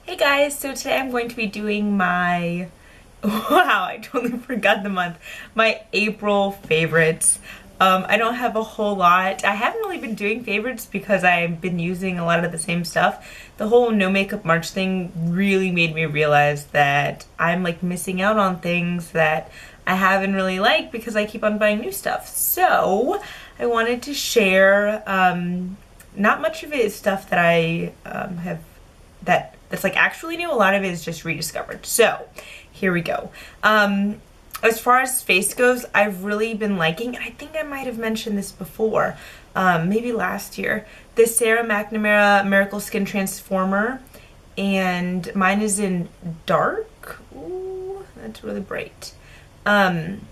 Hey guys, so today I'm going to be doing my, wow, I totally forgot the month, my April favorites. I don't have a whole lot. I haven't really been doing favorites because I've been using a lot of the same stuff. The whole no makeup March thing really made me realize that I'm like missing out on things that I haven't really liked because I keep on buying new stuff. So I wanted to share, not much of it is stuff that I have that's like actually new. A lot of it is just rediscovered. So here we go. As far as face goes, I've really been liking, and I think I might have mentioned this before, maybe last year, the Sarah McNamara Miracle Skin Transformer, and mine is in dark. Ooh, that's really bright. And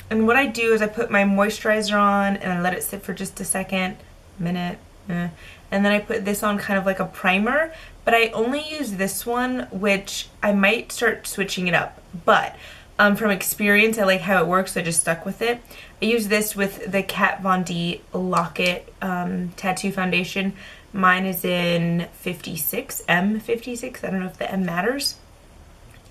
what I do is I put my moisturizer on and I let it sit for just a second, minute, and then I put this on kind of like a primer, but I only use this one, which I might start switching it up, but from experience I like how it works, so I just stuck with it. I use this with the Kat Von D Lock-It Tattoo Foundation. Mine is in 56, M56, I don't know if the M matters.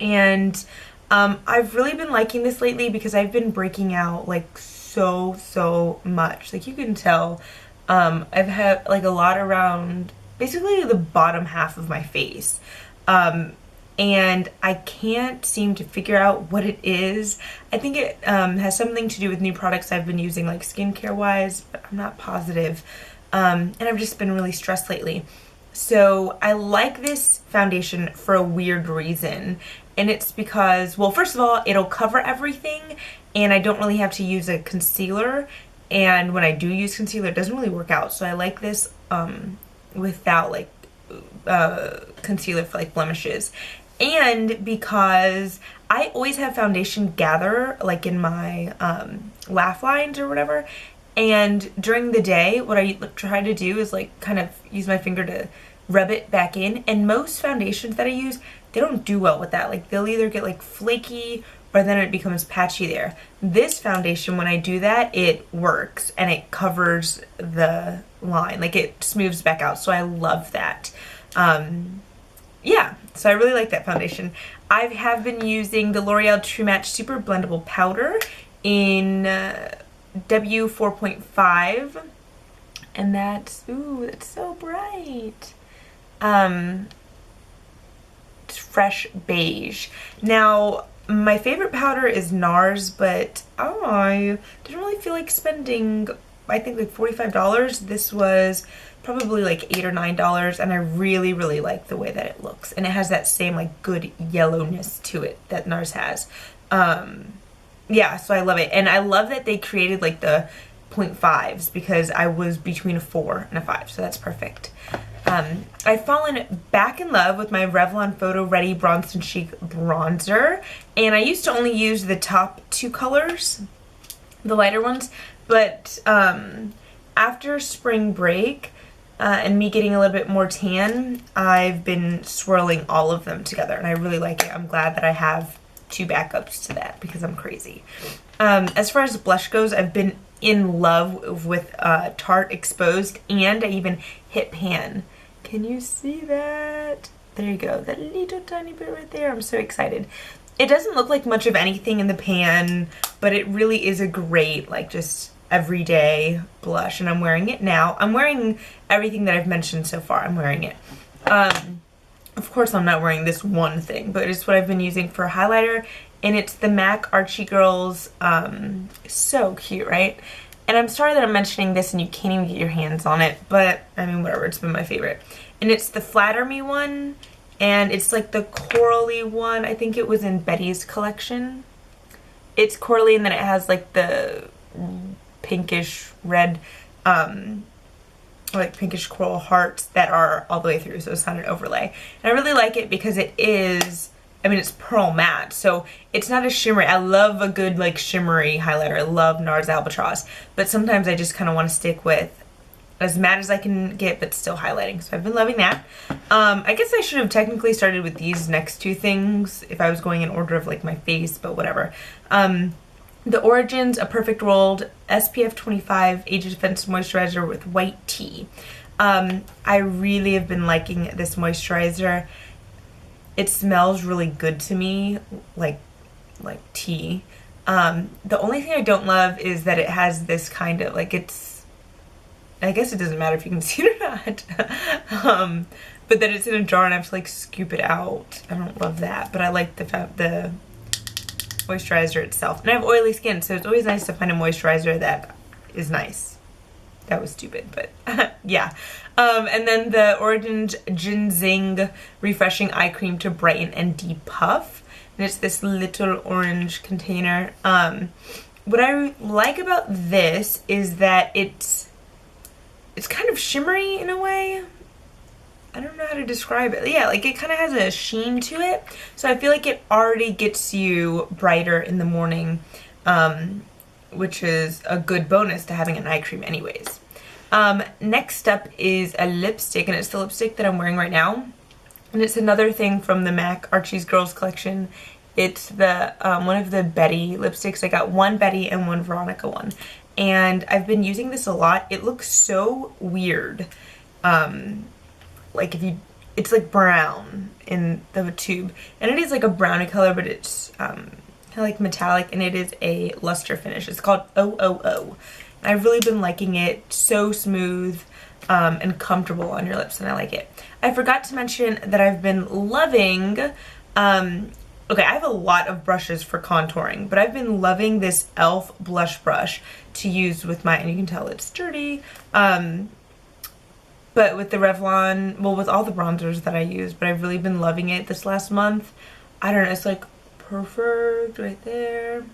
And I've really been liking this lately because I've been breaking out like so much. Like you can tell, I've had like a lot around basically the bottom half of my face. And I can't seem to figure out what it is. I think it has something to do with new products I've been using, like skincare wise, but I'm not positive. And I've just been really stressed lately. So I like this foundation for a weird reason. And it's because, well, first of all, it'll cover everything and I don't really have to use a concealer. And when I do use concealer, it doesn't really work out. So I like this without like concealer for like blemishes. And because I always have foundation gather like in my laugh lines or whatever, and during the day what I try to do is like kind of use my finger to rub it back in, and most foundations that I use, they don't do well with that. Like they'll either get like flaky or then it becomes patchy there. This foundation, when I do that, it works and it covers the line, like it smooths back out, so I love that. Yeah, so I really like that foundation. I have been using the L'Oreal True Match Super Blendable Powder in W4.5, and that's, ooh, that's so bright. It's fresh beige. Now, my favorite powder is NARS, but I didn't really feel like spending, I think like $45. This was probably like $8 or $9, and I really like the way that it looks, and it has that same like good yellowness to it that NARS has. Yeah, so I love it, and I love that they created like the 0.5s because I was between a 4 and a 5, so that's perfect. I've fallen back in love with my Revlon Photo Ready Bronze & Chic bronzer, and I used to only use the top 2 colors, the lighter ones, but after spring break and me getting a little bit more tan, I've been swirling all of them together, and I really like it. I'm glad that I have 2 backups to that because I'm crazy. As far as blush goes, I've been in love with Tarte Exposed, and I even hit pan. Can you see that? There you go, that little tiny bit right there. I'm so excited. It doesn't look like much of anything in the pan, but it really is a great, like, just everyday blush, and I'm wearing it now. I'm wearing everything that I've mentioned so far. I'm wearing it. Of course I'm not wearing this one thing, but it's what I've been using for highlighter, and it's the MAC Archie Girls. So cute, right? And I'm sorry that I'm mentioning this and you can't even get your hands on it, but I mean, whatever, it's been my favorite. And it's the Flatter Me one, and it's like the corally one. I think it was in Betty's collection. It's corally, and then it has like the pinkish red, like pinkish coral hearts that are all the way through, so it's not an overlay. And I really like it because it is, I mean, it's pearl matte, so it's not a shimmery. I love a good like shimmery highlighter. I love NARS Albatross, but sometimes I just kind of want to stick with as matte as I can get, but still highlighting. So I've been loving that. I guess I should have technically started with these next 2 things if I was going in order of like my face, but whatever. The Origins A Perfect World SPF 25 Age Defense Moisturizer with white tea. I really have been liking this moisturizer. It smells really good to me, like tea. The only thing I don't love is that it has this kind of like I guess it doesn't matter if you can see it or not. But that it's in a jar and I have to like scoop it out. I don't love that, but I like the moisturizer itself. And I have oily skin, so it's always nice to find a moisturizer that is nice. That was stupid, but yeah. And then the Orange Ginseng Refreshing Eye Cream to Brighten and Depuff. And it's this little orange container. What I like about this is that it's kind of shimmery in a way. I don't know how to describe it. Yeah, like it kind of has a sheen to it. So I feel like it already gets you brighter in the morning, which is a good bonus to having an eye cream anyways. Next up is a lipstick, and it's the lipstick that I'm wearing right now. And it's another thing from the MAC Archie's Girls collection. It's the one of the Betty lipsticks. I got one Betty and one Veronica one. And I've been using this a lot. It looks so weird. Like it's like brown in the tube, and it is like a brownie color, but it's kind of like metallic, and it is a luster finish. It's called 000. I've really been liking it. So smooth and comfortable on your lips, and I like it. I forgot to mention that I've been loving okay, I have a lot of brushes for contouring, but I've been loving this e.l.f. blush brush to use with my, and you can tell it's dirty, but with the Revlon, well, with all the bronzers that I use, but I've really been loving it this last month. I don't know, it's like perfect right there.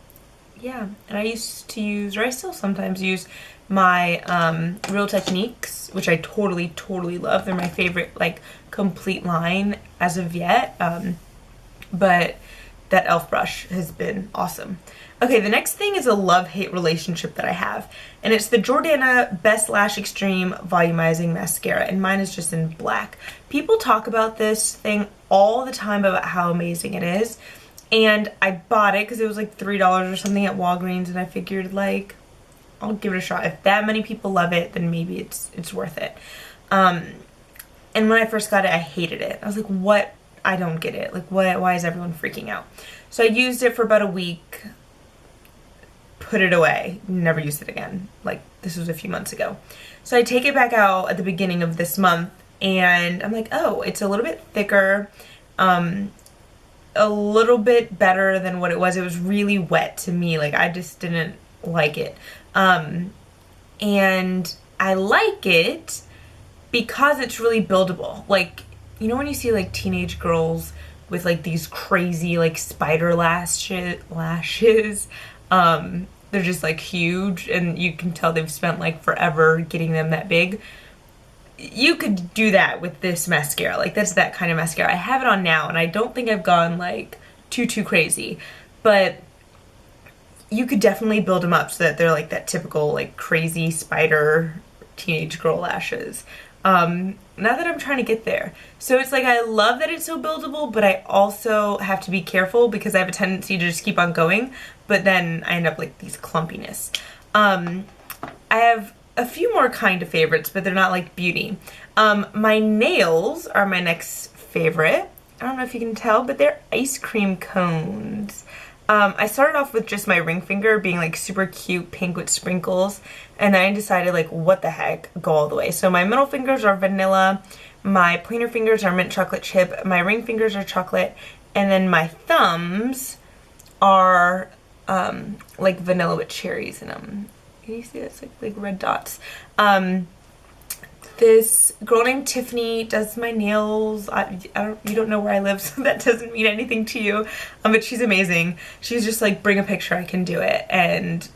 Yeah, and I used to use, or I still sometimes use my Real Techniques, which I totally love. They're my favorite, like, complete line as of yet. But that e.l.f. brush has been awesome. Okay, the next thing is a love-hate relationship that I have, and it's the Jordana Best Lash Extreme Volumizing Mascara, and mine is just in black. People talk about this thing all the time about how amazing it is, and I bought it because it was like $3 or something at Walgreens, and I figured, like, I'll give it a shot. If that many people love it, then maybe it's worth it. And when I first got it, I hated it. I was like, what? I don't get it. Like, why is everyone freaking out? So I used it for about a week, put it away, never used it again. Like, this was a few months ago. So I take it back out at the beginning of this month, and I'm like, oh, it's a little bit thicker, a little bit better than what it was. It was really wet to me. Like, I just didn't like it. And I like it because it's really buildable. Like, you know when you see like teenage girls with like these crazy like spider lashes, they're just like huge, and you can tell they've spent like forever getting them that big. You could do that with this mascara. Like, that's that kind of mascara. I have it on now, and I don't think I've gone like too crazy, but you could definitely build them up so that they're like that typical like crazy spider teenage girl lashes. Now that I'm trying to get there. So it's like, I love that it's so buildable, but I also have to be careful because I have a tendency to just keep on going, but then I end up like these clumpiness. I have a few more kind of favorites, but they're not like beauty. My nails are my next favorite. I don't know if you can tell, but they're ice cream cones. I started off with just my ring finger being like super cute pink with sprinkles, and then I decided like, what the heck, go all the way. So my middle fingers are vanilla, my pointer fingers are mint chocolate chip, my ring fingers are chocolate, and then my thumbs are like vanilla with cherries in them. Can you see that's like red dots? This girl named Tiffany does my nails. You don't know where I live, so that doesn't mean anything to you. But she's amazing. She's just like, bring a picture, I can do it. And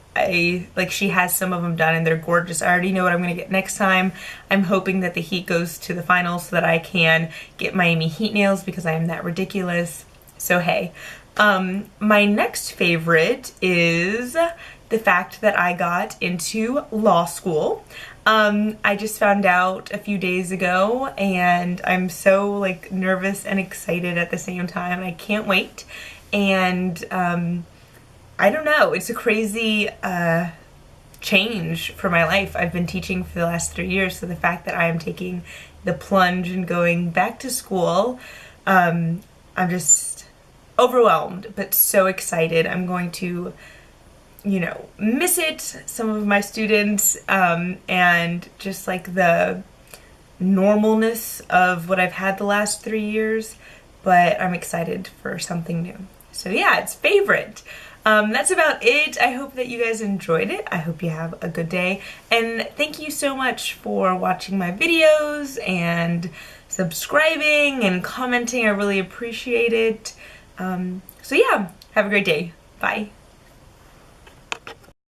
she has some of them done, and they're gorgeous. I already know what I'm gonna get next time. I'm hoping that the heat goes to the finals so that I can get Miami Heat nails because I am that ridiculous. So hey. My next favorite is the fact that I got into law school. I just found out a few days ago, and I'm so like nervous and excited at the same time. I can't wait. And I don't know, it's a crazy change for my life. I've been teaching for the last 3 years, so the fact that I am taking the plunge and going back to school, I'm just overwhelmed, but so excited. I'm going to, you know, miss it, some of my students, and just like the normalness of what I've had the last 3 years, but I'm excited for something new. So yeah, it's favorite. That's about it. I hope that you guys enjoyed it. I hope you have a good day, and thank you so much for watching my videos and subscribing and commenting. I really appreciate it. So yeah, have a great day. Bye.